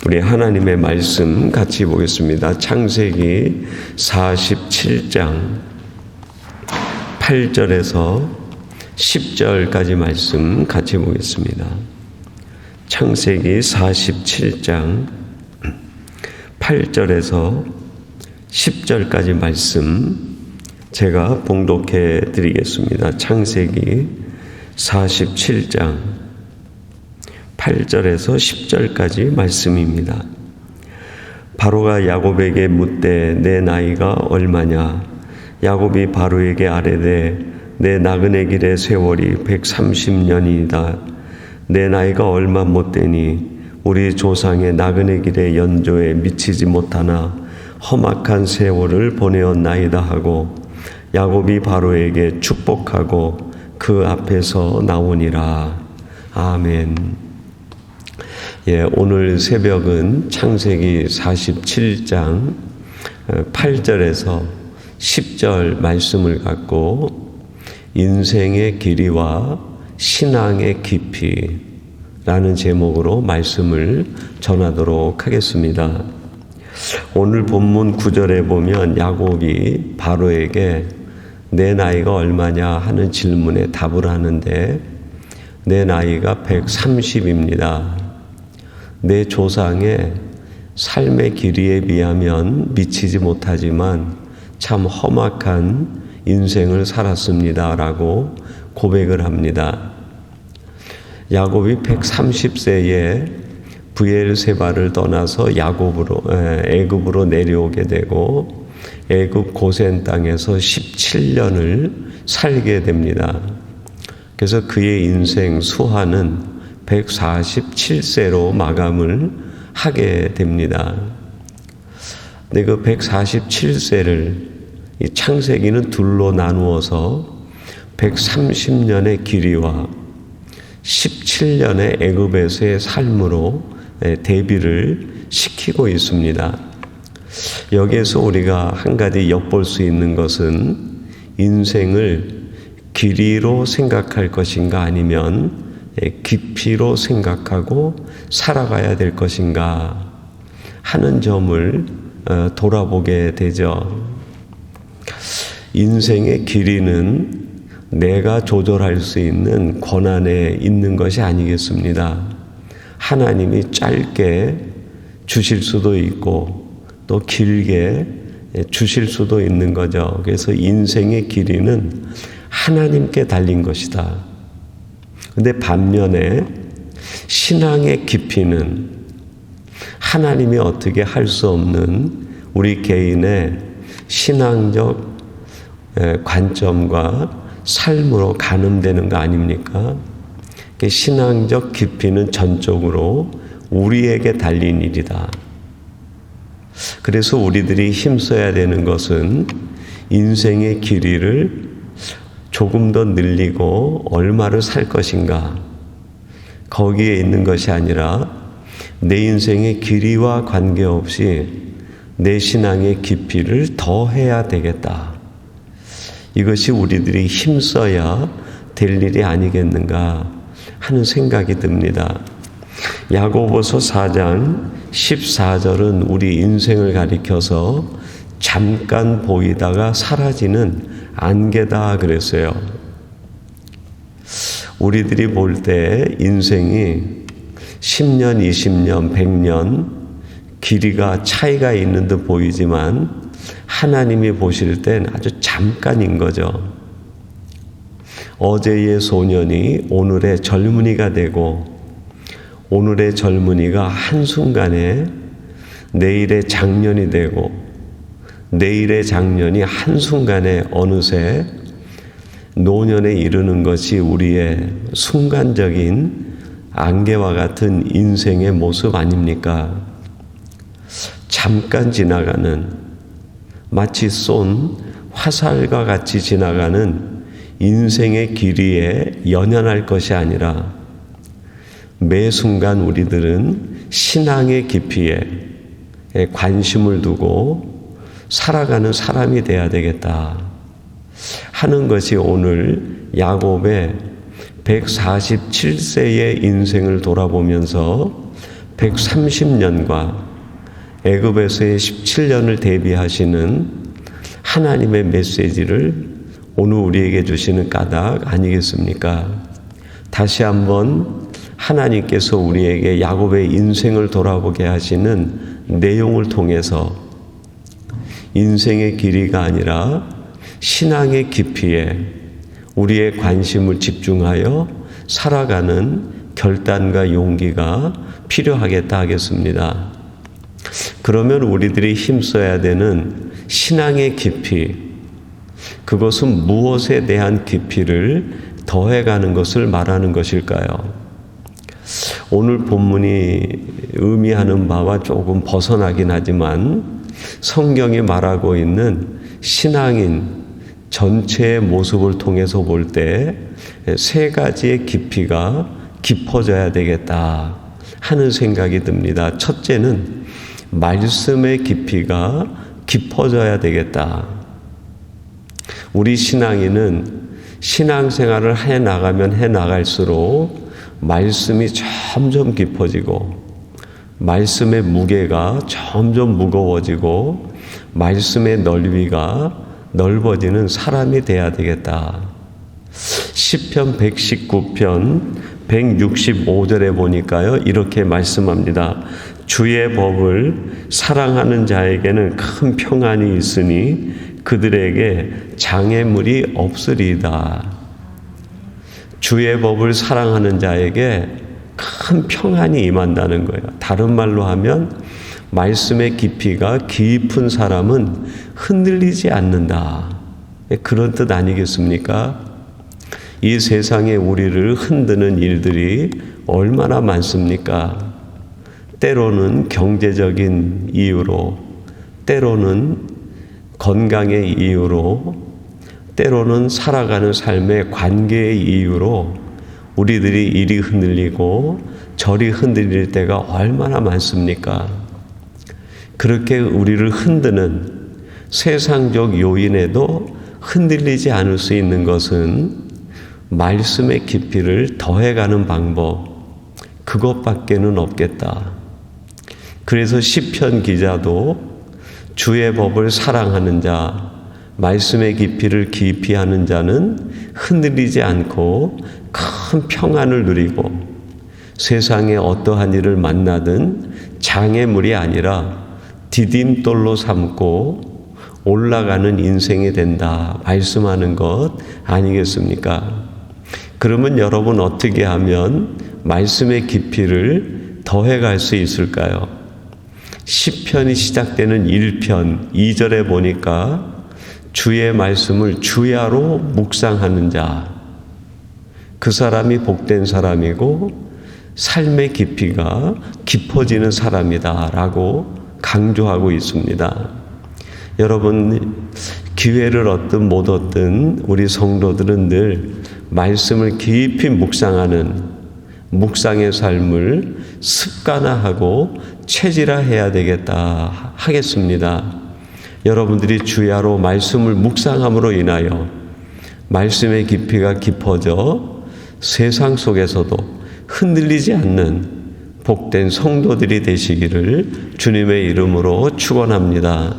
우리 하나님의 말씀 같이 보겠습니다. 창세기 47장 8절에서 10절까지 말씀 같이 보겠습니다. 창세기 47장 8절에서 10절까지 말씀 제가 봉독해 드리겠습니다. 창세기 47장 8절에서 10절까지 말씀입니다. 바로가 야곱에게 묻되 내 나이가 얼마냐? 야곱이 바로에게 아뢰되 내 나그네 길의 세월이 130년이다. 내 나이가 얼마 못되니 우리 조상의 나그네 길의 연조에 미치지 못하나 험악한 세월을 보내었나이다 하고 야곱이 바로에게 축복하고 그 앞에서 나오니라. 아멘. 오늘 새벽은 창세기 47장 8절에서 10절 말씀을 갖고 인생의 길이와 신앙의 깊이라는 제목으로 말씀을 전하도록 하겠습니다. 오늘 본문 9절에 보면 야곱이 바로에게 내 나이가 얼마냐 하는 질문에 답을 하는데 내 나이가 130입니다. 내 조상의 삶의 길이에 비하면 미치지 못하지만 참 험악한 인생을 살았습니다. 라고 고백을 합니다. 야곱이 130세에 브엘세바를 떠나서 애굽으로 내려오게 되고 애굽 고센 땅에서 17년을 살게 됩니다. 그래서 그의 인생 수하는 147세로 마감을 하게 됩니다. 근데 그 147세를 이 창세기는 둘로 나누어서 130년의 길이와 17년의 애굽에서의 삶으로 대비를 시키고 있습니다. 여기에서 우리가 한 가지 엿볼 수 있는 것은 인생을 길이로 생각할 것인가 아니면 깊이로 생각하고 살아가야 될 것인가 하는 점을 돌아보게 되죠. 인생의 길이는 내가 조절할 수 있는 권한에 있는 것이 아니겠습니다. 하나님이 짧게 주실 수도 있고 또 길게 주실 수도 있는 거죠. 그래서 인생의 길이는 하나님께 달린 것이다. 근데 반면에 신앙의 깊이는 하나님이 어떻게 할 수 없는 우리 개인의 신앙적 관점과 삶으로 가늠되는 거 아닙니까? 신앙적 깊이는 전적으로 우리에게 달린 일이다. 그래서 우리들이 힘써야 되는 것은 인생의 길이를 조금 더 늘리고 얼마를 살 것인가 거기에 있는 것이 아니라 내 인생의 길이와 관계없이 내 신앙의 깊이를 더해야 되겠다. 이것이 우리들이 힘써야 될 일이 아니겠는가 하는 생각이 듭니다. 야고보서 4장 14절은 우리 인생을 가리켜서 잠깐 보이다가 사라지는 안개다 그랬어요. 우리들이 볼 때 인생이 10년, 20년, 100년 길이가 차이가 있는 듯 보이지만 하나님이 보실 땐 아주 잠깐인 거죠. 어제의 소년이 오늘의 젊은이가 되고 오늘의 젊은이가 한순간에 내일의 장년이 되고 내일의 장년이 한순간에 어느새 노년에 이르는 것이 우리의 순간적인 안개와 같은 인생의 모습 아닙니까? 잠깐 지나가는 마치 쏜 화살과 같이 지나가는 인생의 길이에 연연할 것이 아니라 매 순간 우리들은 신앙의 깊이에 관심을 두고 살아가는 사람이 돼야 되겠다 하는 것이 오늘 야곱의 147세의 인생을 돌아보면서 130년과 애굽에서의 17년을 대비하시는 하나님의 메시지를 오늘 우리에게 주시는 까닭 아니겠습니까? 다시 한번 하나님께서 우리에게 야곱의 인생을 돌아보게 하시는 내용을 통해서 인생의 길이가 아니라 신앙의 깊이에 우리의 관심을 집중하여 살아가는 결단과 용기가 필요하겠다 하겠습니다. 그러면 우리들이 힘써야 되는 신앙의 깊이, 그것은 무엇에 대한 깊이를 더해가는 것을 말하는 것일까요? 오늘 본문이 의미하는 바와 조금 벗어나긴 하지만 성경이 말하고 있는 신앙인 전체의 모습을 통해서 볼 때 세 가지의 깊이가 깊어져야 되겠다 하는 생각이 듭니다. 첫째는 말씀의 깊이가 깊어져야 되겠다. 우리 신앙인은 신앙생활을 해 나가면 해 나갈수록 말씀이 점점 깊어지고 말씀의 무게가 점점 무거워지고 말씀의 넓이가 넓어지는 사람이 돼야 되겠다. 시편 119편 165절에 보니까요, 이렇게 말씀합니다. 주의 법을 사랑하는 자에게는 큰 평안이 있으니 그들에게 장애물이 없으리이다. 주의 법을 사랑하는 자에게 큰 평안이 임한다는 거예요. 다른 말로 하면 말씀의 깊이가 깊은 사람은 흔들리지 않는다. 그런 뜻 아니겠습니까? 이 세상에 우리를 흔드는 일들이 얼마나 많습니까? 때로는 경제적인 이유로, 때로는 건강의 이유로, 때로는 살아가는 삶의 관계의 이유로 우리들이 이리 흔들리고 저리 흔들릴 때가 얼마나 많습니까? 그렇게 우리를 흔드는 세상적 요인에도 흔들리지 않을 수 있는 것은 말씀의 깊이를 더해가는 방법, 그것밖에는 없겠다. 그래서 시편 기자도 주의 법을 사랑하는 자, 말씀의 깊이를 깊이 하는 자는 흔들리지 않고 큰 평안을 누리고 세상에 어떠한 일을 만나든 장애물이 아니라 디딤돌로 삼고 올라가는 인생이 된다 말씀하는 것 아니겠습니까? 그러면 여러분 어떻게 하면 말씀의 깊이를 더해갈 수 있을까요? 시편이 시작되는 1편 2절에 보니까 주의 말씀을 주야로 묵상하는 자, 그 사람이 복된 사람이고 삶의 깊이가 깊어지는 사람이다 라고 강조하고 있습니다. 여러분, 기회를 얻든 못 얻든 우리 성도들은 늘 말씀을 깊이 묵상하는 묵상의 삶을 습관화하고 체질화해야 되겠다 하겠습니다. 여러분들이 주야로 말씀을 묵상함으로 인하여 말씀의 깊이가 깊어져 세상 속에서도 흔들리지 않는 복된 성도들이 되시기를 주님의 이름으로 축원합니다.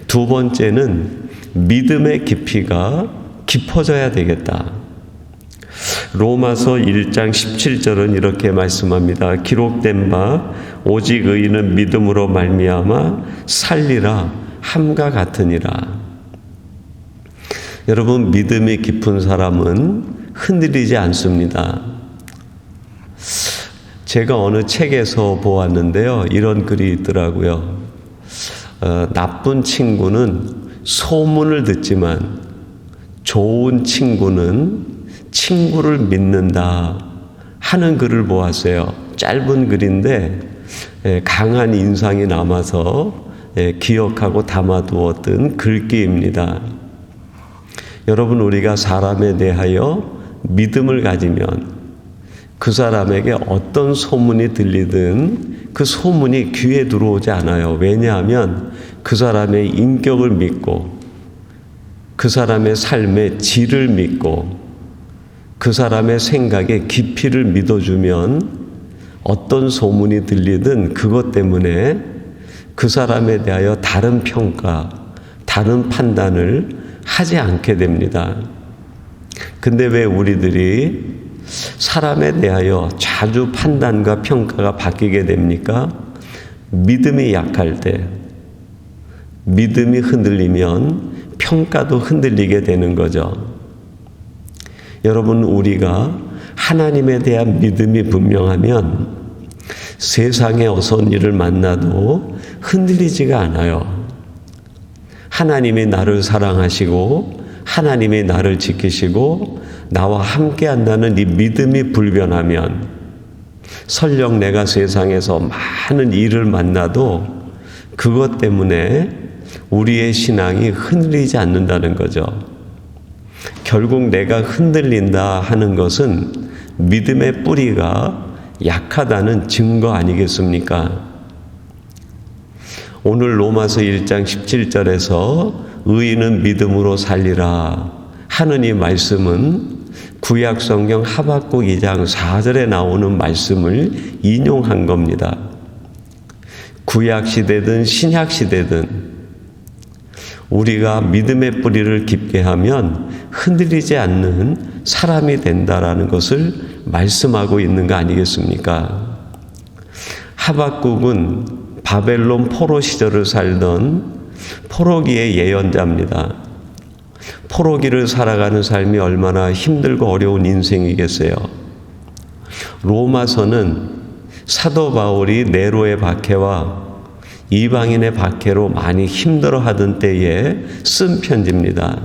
두 번째는 믿음의 깊이가 깊어져야 되겠다. 로마서 1장 17절은 이렇게 말씀합니다. 기록된 바 오직 의인은 믿음으로 말미암아 살리라 함과 같으니라. 여러분, 믿음이 깊은 사람은 흔들리지 않습니다. 제가 어느 책에서 보았는데요, 이런 글이 있더라고요. 나쁜 친구는 소문을 듣지만 좋은 친구는 친구를 믿는다 하는 글을 보았어요. 짧은 글인데 강한 인상이 남아서 기억하고 담아두었던 글귀입니다. 여러분, 우리가 사람에 대하여 믿음을 가지면 그 사람에게 어떤 소문이 들리든 그 소문이 귀에 들어오지 않아요. 왜냐하면 그 사람의 인격을 믿고 그 사람의 삶의 질을 믿고 그 사람의 생각의 깊이를 믿어주면 어떤 소문이 들리든 그것 때문에 그 사람에 대하여 다른 평가, 다른 판단을 하지 않게 됩니다. 근데 왜 우리들이 사람에 대하여 자주 판단과 평가가 바뀌게 됩니까? 믿음이 약할 때, 믿음이 흔들리면 평가도 흔들리게 되는 거죠. 여러분, 우리가 하나님에 대한 믿음이 분명하면 세상에 어떤 일을 만나도 흔들리지가 않아요. 하나님이 나를 사랑하시고 하나님이 나를 지키시고 나와 함께 한다는 이 믿음이 불변하면 설령 내가 세상에서 많은 일을 만나도 그것 때문에 우리의 신앙이 흔들리지 않는다는 거죠. 결국 내가 흔들린다 하는 것은 믿음의 뿌리가 약하다는 증거 아니겠습니까? 오늘 로마서 1장 17절에서 의인은 믿음으로 살리라 하는 이 말씀은 구약성경 하박국 2장 4절에 나오는 말씀을 인용한 겁니다. 구약시대든 신약시대든 우리가 믿음의 뿌리를 깊게 하면 흔들리지 않는 사람이 된다라는 것을 말씀하고 있는 거 아니겠습니까? 하박국은 바벨론 포로 시절을 살던 포로기의 예언자입니다. 포로기를 살아가는 삶이 얼마나 힘들고 어려운 인생이겠어요. 로마서는 사도 바울이 네로의 박해와 이방인의 박해로 많이 힘들어하던 때에 쓴 편지입니다.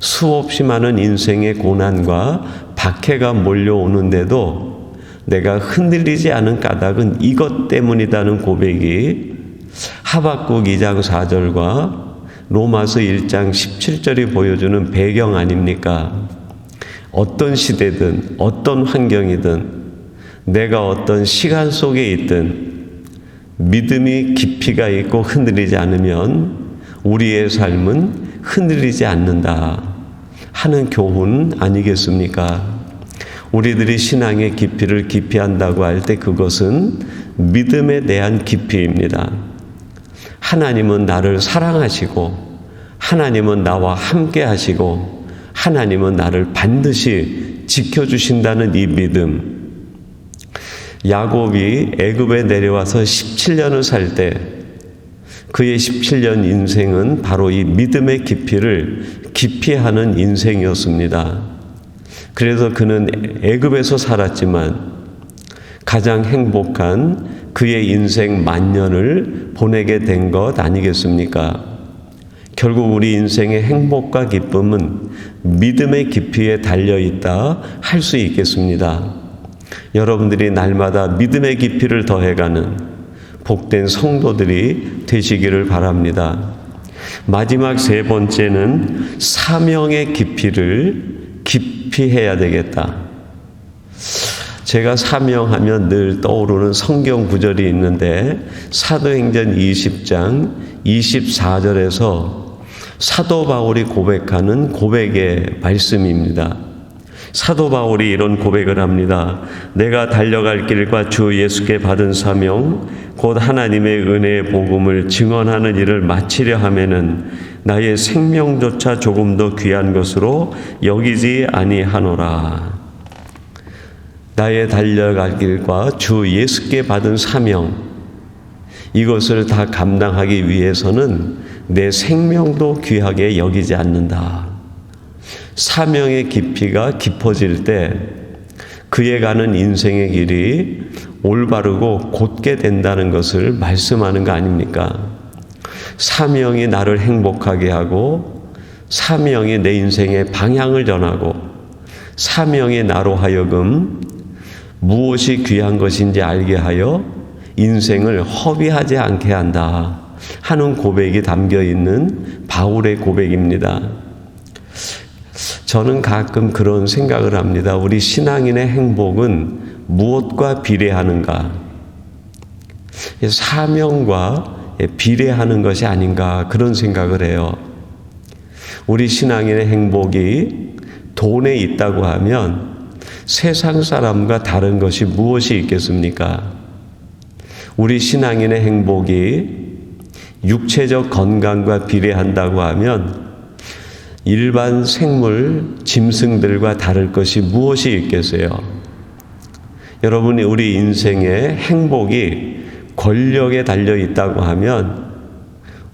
수없이 많은 인생의 고난과 박해가 몰려오는데도 내가 흔들리지 않은 까닭은 이것 때문이라는 고백이 하박국 2장 4절과 로마서 1장 17절이 보여주는 배경 아닙니까? 어떤 시대든 어떤 환경이든 내가 어떤 시간 속에 있든 믿음이 깊이가 있고 흔들리지 않으면 우리의 삶은 흔들리지 않는다 하는 교훈 아니겠습니까? 우리들이 신앙의 깊이를 깊이 한다고 할 때 그것은 믿음에 대한 깊이입니다. 하나님은 나를 사랑하시고 하나님은 나와 함께 하시고 하나님은 나를 반드시 지켜주신다는 이 믿음. 야곱이 애굽에 내려와서 17년을 살 때 그의 17년 인생은 바로 이 믿음의 깊이를 깊이 하는 인생이었습니다. 그래서 그는 애굽에서 살았지만 가장 행복한 그의 인생 만년을 보내게 된 것 아니겠습니까? 결국 우리 인생의 행복과 기쁨은 믿음의 깊이에 달려있다 할 수 있겠습니다. 여러분들이 날마다 믿음의 깊이를 더해가는 복된 성도들이 되시기를 바랍니다. 마지막 세 번째는 사명의 깊이를 깊이 해야 되겠다. 제가 사명하면 늘 떠오르는 성경 구절이 있는데 사도행전 20장 24절에서 사도 바울이 고백하는 고백의 말씀입니다. 사도 바울이 이런 고백을 합니다. 내가 달려갈 길과 주 예수께 받은 사명 곧 하나님의 은혜의 복음을 증언하는 일을 마치려 하면은 나의 생명조차 조금 더 귀한 것으로 여기지 아니하노라. 나의 달려갈 길과 주 예수께 받은 사명, 이것을 다 감당하기 위해서는 내 생명도 귀하게 여기지 않는다. 사명의 깊이가 깊어질 때 그에 가는 인생의 길이 올바르고 곧게 된다는 것을 말씀하는 거 아닙니까? 사명이 나를 행복하게 하고 사명이 내 인생의 방향을 전하고 사명이 나로 하여금 무엇이 귀한 것인지 알게 하여 인생을 허비하지 않게 한다 하는 고백이 담겨 있는 바울의 고백입니다. 저는 가끔 그런 생각을 합니다. 우리 신앙인의 행복은 무엇과 비례하는가? 사명과 비례하는 것이 아닌가 그런 생각을 해요. 우리 신앙인의 행복이 돈에 있다고 하면 세상 사람과 다른 것이 무엇이 있겠습니까? 우리 신앙인의 행복이 육체적 건강과 비례한다고 하면 일반 생물, 짐승들과 다를 것이 무엇이 있겠어요? 여러분이 우리 인생의 행복이 권력에 달려 있다고 하면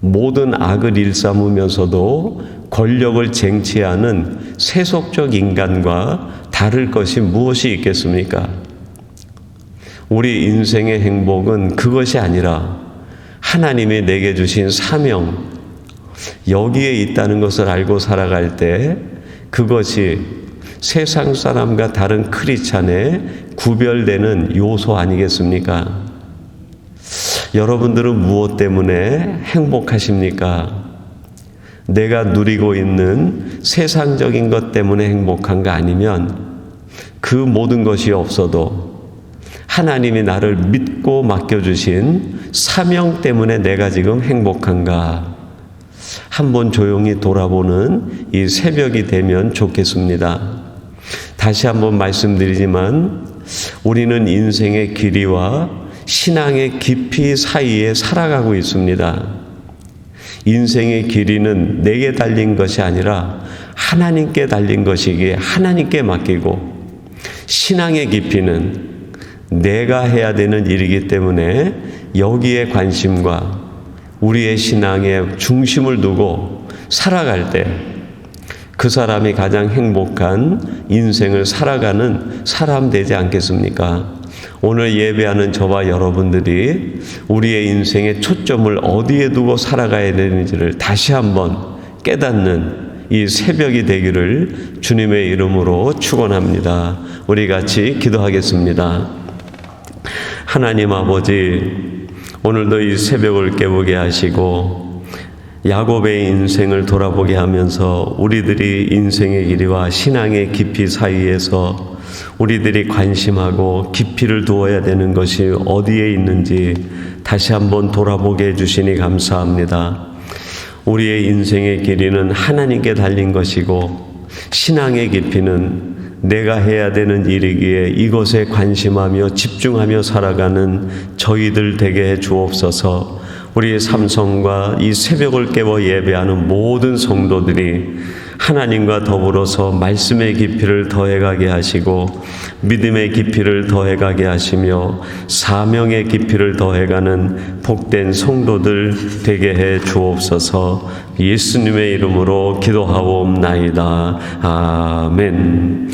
모든 악을 일삼으면서도 권력을 쟁취하는 세속적 인간과 다를 것이 무엇이 있겠습니까? 우리 인생의 행복은 그것이 아니라 하나님이 내게 주신 사명, 여기에 있다는 것을 알고 살아갈 때 그것이 세상 사람과 다른 크리스찬의 구별되는 요소 아니겠습니까? 여러분들은 무엇 때문에 행복하십니까? 내가 누리고 있는 세상적인 것 때문에 행복한가, 아니면 그 모든 것이 없어도 하나님이 나를 믿고 맡겨주신 사명 때문에 내가 지금 행복한가? 한번 조용히 돌아보는 이 새벽이 되면 좋겠습니다. 다시 한번 말씀드리지만 우리는 인생의 길이와 신앙의 깊이 사이에 살아가고 있습니다. 인생의 길이는 내게 달린 것이 아니라 하나님께 달린 것이기에 하나님께 맡기고, 신앙의 깊이는 내가 해야 되는 일이기 때문에 여기에 관심과 우리의 신앙의 중심을 두고 살아갈 때 그 사람이 가장 행복한 인생을 살아가는 사람 되지 않겠습니까? 오늘 예배하는 저와 여러분들이 우리의 인생의 초점을 어디에 두고 살아가야 되는지를 다시 한번 깨닫는 이 새벽이 되기를 주님의 이름으로 축원합니다. 우리 같이 기도하겠습니다. 하나님 아버지, 오늘도 이 새벽을 깨우게 하시고 야곱의 인생을 돌아보게 하면서 우리들이 인생의 길이와 신앙의 깊이 사이에서 우리들이 관심하고 깊이를 두어야 되는 것이 어디에 있는지 다시 한번 돌아보게 해주시니 감사합니다. 우리의 인생의 길이는 하나님께 달린 것이고 신앙의 깊이는 내가 해야 되는 일이기에 이것에 관심하며 집중하며 살아가는 저희들 되게 해 주옵소서. 우리의 삼성과 이 새벽을 깨워 예배하는 모든 성도들이 하나님과 더불어서 말씀의 깊이를 더해가게 하시고 믿음의 깊이를 더해가게 하시며 사명의 깊이를 더해가는 복된 성도들 되게 해 주옵소서. 예수님의 이름으로 기도하옵나이다. 아멘.